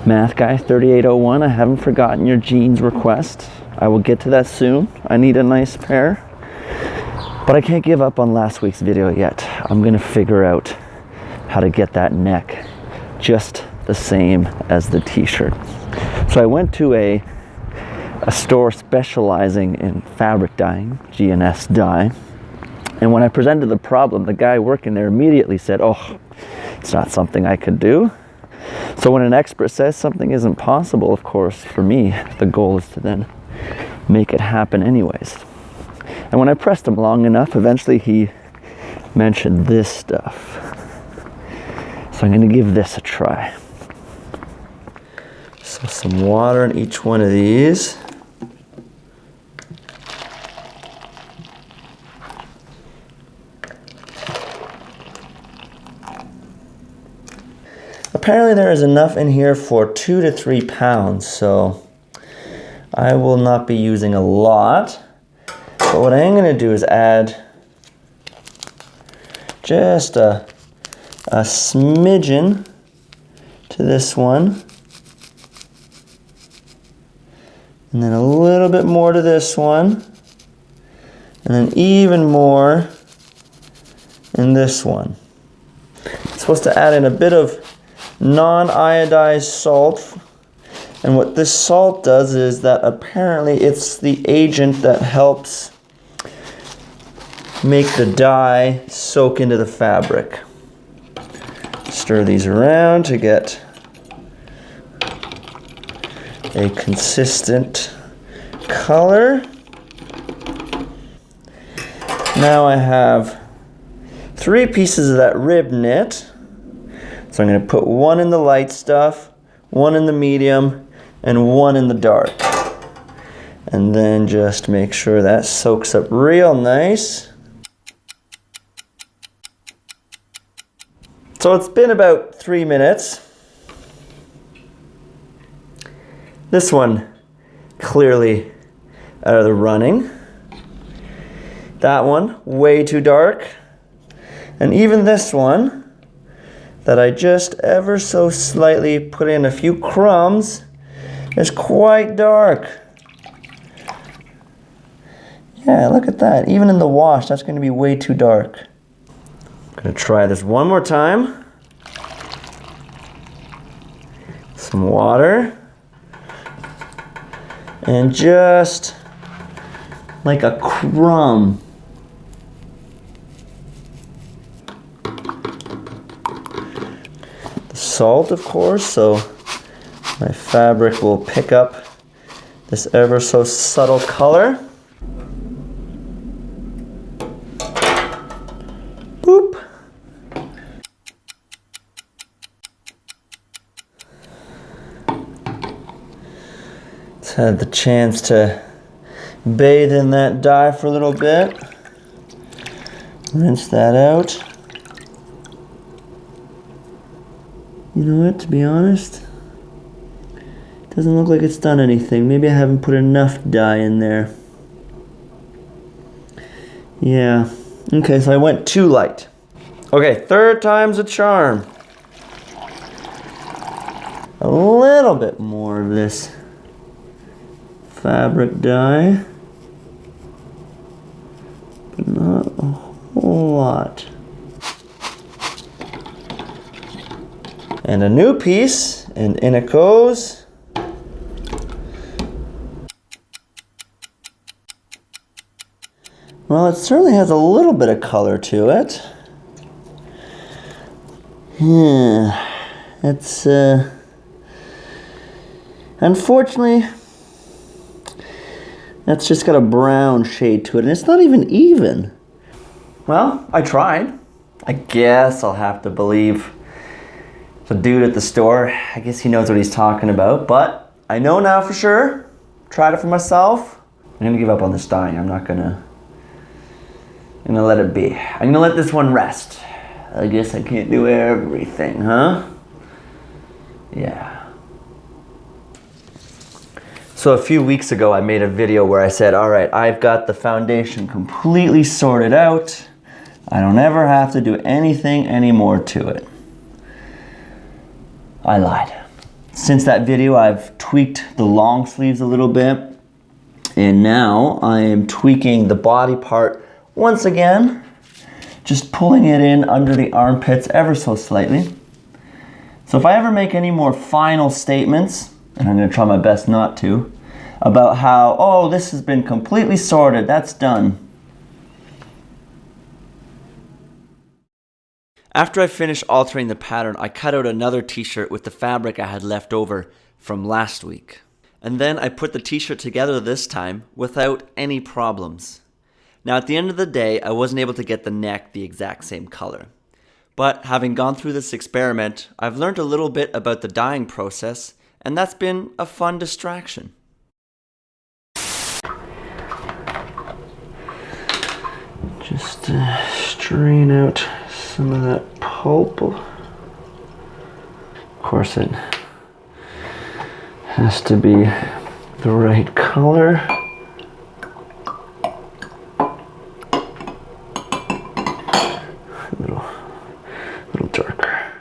Math Guy 3801, I haven't forgotten your jeans request. I will get to that soon. I need a nice pair. But I can't give up on last week's video yet. I'm gonna figure out how to get that neck just the same as the t-shirt. So I went to a store specializing in fabric dyeing, G&S dye. And when I presented the problem, the guy working there immediately said, oh, it's not something I could do. So when an expert says something isn't possible, of course, for me, the goal is to then make it happen anyways. And when I pressed him long enough, eventually he mentioned this stuff. So I'm going to give this a try. So some water in each one of these. Apparently there is enough in here for 2 to 3 pounds, so I will not be using a lot. But what I am going to do is add just a smidgen to this one. And then a little bit more to this one. And then even more in this one. It's supposed to add in a bit of non-iodized salt, and what this salt does is that apparently it's the agent that helps make the dye soak into the fabric. Stir these around to get a consistent color. Now I have 3 pieces of that rib knit. So I'm going to put one in the light stuff, one in the medium, and one in the dark. And then just make sure that soaks up real nice. So it's been about 3 minutes. This one clearly out of the running. That one way too dark. And even this one that I just ever so slightly put in a few crumbs is quite dark. Yeah, look at that. Even in the wash, that's going to be way too dark. I'm going to try this one more time. Some water. And just like a crumb. Salt, of course, so my fabric will pick up this ever so subtle color. Boop. It's had the chance to bathe in that dye for a little bit. Rinse that out. You know what, to be honest, doesn't look like it's done anything. Maybe I haven't put enough dye in there. Yeah, okay, so I went too light. Okay, 3rd time's a charm. A little bit more of this fabric dye, but not a whole lot. And a new piece, and in it goes. Well, it certainly has a little bit of color to it. Yeah, it's unfortunately, that's just got a brown shade to it, and it's not even. Well, I tried. I guess I'll have to believe the dude at the store. I guess he knows what he's talking about, but I know now for sure. Tried it for myself. I'm gonna give up on this dyeing. I'm gonna let it be. I'm gonna let this one rest. I guess I can't do everything, huh? Yeah. So a few weeks ago I made a video where I said, all right, I've got the foundation completely sorted out. I don't ever have to do anything anymore to it. I lied. Since that video, I've tweaked the long sleeves a little bit, and now I am tweaking the body part once again, just pulling it in under the armpits ever so slightly. So if I ever make any more final statements, and I'm going to try my best not to, about how, oh, this has been completely sorted, that's done. After I finished altering the pattern, I cut out another t-shirt with the fabric I had left over from last week. And then I put the t-shirt together this time without any problems. Now at the end of the day, I wasn't able to get the neck the exact same color. But having gone through this experiment, I've learned a little bit about the dyeing process, and that's been a fun distraction. Just strain out some of that pulp. Of course, it has to be the right color. A little darker.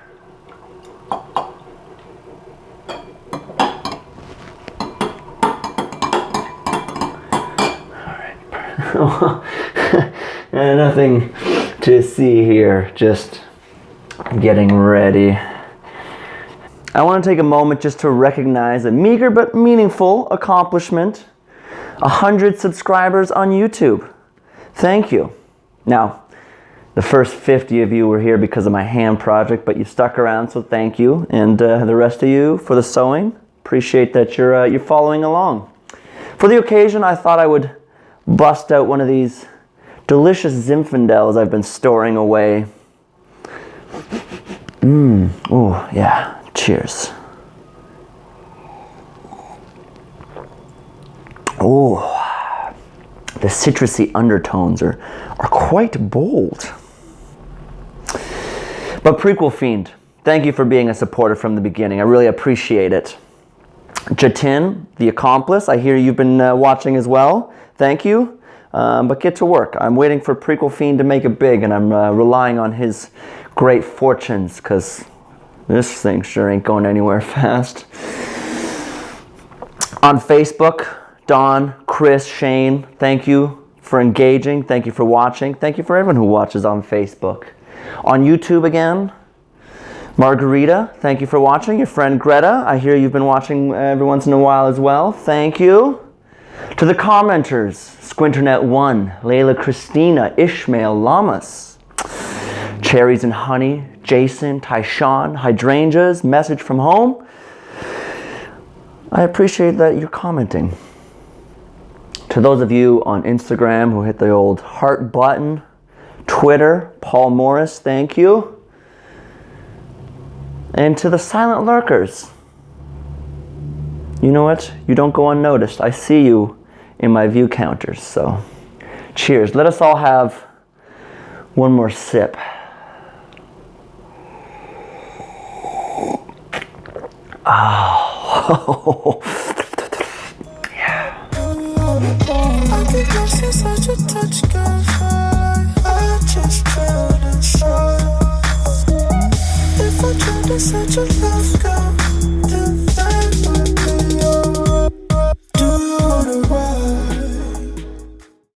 All right. Nothing to see here, just getting ready. I want to take a moment just to recognize a meager but meaningful accomplishment. 100 subscribers on YouTube. Thank you. Now, the first 50 of you were here because of my hand project, but you stuck around, so thank you. And the rest of you for the sewing. Appreciate that you're following along. For the occasion, I thought I would bust out one of these delicious Zinfandels I've been storing away. Oh yeah, cheers. Oh, the citrusy undertones are quite bold. But Prequel Fiend, thank you for being a supporter from the beginning. I really appreciate it. Jatin, the accomplice, I hear you've been watching as well. Thank you. But get to work. I'm waiting for Prequel Fiend to make it big, and I'm relying on his great fortunes, because this thing sure ain't going anywhere fast. On Facebook, Don, Chris, Shane, thank you for engaging. Thank you for watching. Thank you for everyone who watches on Facebook. On YouTube again, Margarita, thank you for watching. Your friend Greta, I hear you've been watching every once in a while as well. Thank you. To the commenters, Squinternet1, Layla Christina, Ishmael Lamas, Cherries and Honey, Jason, Tyshawn, Hydrangeas, Message from Home. I appreciate that you're commenting. To those of you on Instagram who hit the old heart button, Twitter, Paul Morris, thank you. And to the silent lurkers, you know what? You don't go unnoticed. I see you in my view counters, so cheers. Let us all have one more sip. Oh,